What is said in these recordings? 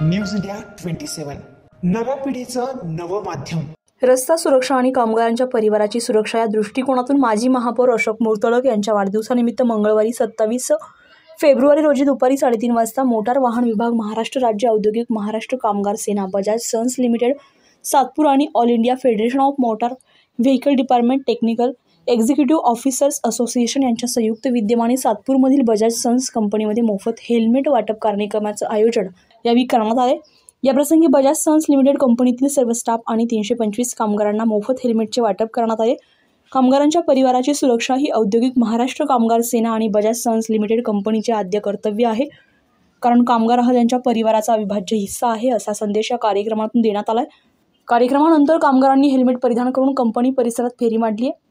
News India 27 नव्या पिढीचं नवं माध्यम। रस्ता सुरक्षा आणि कामगारांच्या परिवाराची सुरक्षा या दृष्टिकोनातून माजी महापौर अशोक मुर्तडक यांच्या वाढदिवसानिमित्त मंगळवारी 27 फेब्रुवारी रोजी दुपारी 3:30 वाजता मोटार वाहन विभाग, महाराष्ट्र राज्य औद्योगिक महाराष्ट्र कामगार सेना, बजाज सन्स लिमिटेड, सातपूर आणि all India federation of motor vehicle department technical executive officers association यांच्या संयुक्त विद्यमाने सातपूरमधील बजाज सन्स कंपनीमध्ये मोफत हेल्मेट वाटप कार्यक्रमाचं आयोजन यावेळी करण्यात आले। याप्रसंगी बजाज सन्स लिमिटेड कंपनीतील सर्व स्टाफ आणि 325 कामगारांना मोफत हेल्मेटचे वाटप करण्यात आले। कामगारांच्या परिवाराची सुरक्षा ही औद्योगिक महाराष्ट्र कामगार सेना आणि बजाज सन्स लिमिटेड कंपनीचे आद्य कर्तव्य आहे, कारण कामगार हा त्यांच्या परिवाराचा अविभाज्य हिस्सा आहे, असा संदेश या कार्यक्रमातून देण्यात आला। कार्यक्रमानंतर कामगारांनी हेल्मेट परिधान करून कंपनी परिसरात फेरी मारली आहे।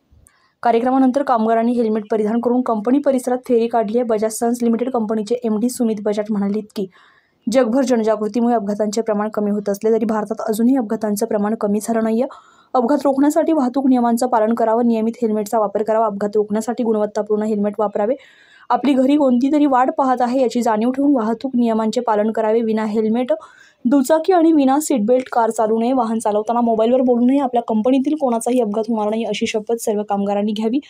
बजाज सन्स लिमिटेड कंपनीचे MD सुमित बजाज म्हणाले की जगभर जनजागृतीमुळे अपघातांचे प्रमाण कमी होत असले तरी भारतात अजूनही अपघातांचं प्रमाण कमी झालं नाहीये। अपघात रोखण्यासाठी वाहतूक नियमांचं पालन करावं, नियमित हेल्मेटचा वापर करावा, अपघात रोखण्यासाठी गुणवत्तापूर्ण हेल्मेट वापरावे, आपली घरी कोणती तरी वाट पाहत आहे याची जाणीव ठेवून वाहतूक नियमांचे पालन करावे, विना हेल्मेट दुचाकी आणि विना सीटबेल्ट कार चालू नये, वाहन चालवताना मोबाईलवर बोलू नये, आपल्या कंपनीतील कोणाचाही अपघात होणार नाही अशी शपथ सर्व कामगारांनी घ्यावी।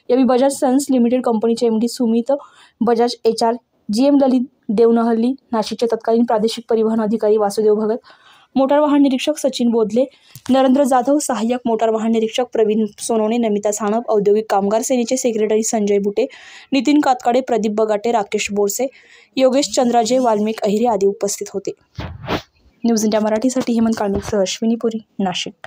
यावेळी बजाज सन्स लिमिटेड कंपनीचे MD Sumit Bajaj, HR GM ललित देवनहल्ली, नाशिकचे तत्कालीन प्रादेशिक परिवहन अधिकारी वासुदेव भगत, मोटार वाहन निरीक्षक सचिन बोधले, नरेंद्र जाधव, सहाय्यक मोटार वाहन निरीक्षक प्रवीण सोनवणे, नमिता सानप, औद्योगिक कामगार सेनेचे सेक्रेटरी संजय बुटे, नितीन कातकाडे, प्रदीप बगाटे, राकेश बोरसे, योगेश चंद्राजे, वाल्मिक अहिरे आदी उपस्थित होते। न्यूज इंडिया मराठीसाठी हेमंत काळमिकसह अश्विनी पुरी, नाशिक।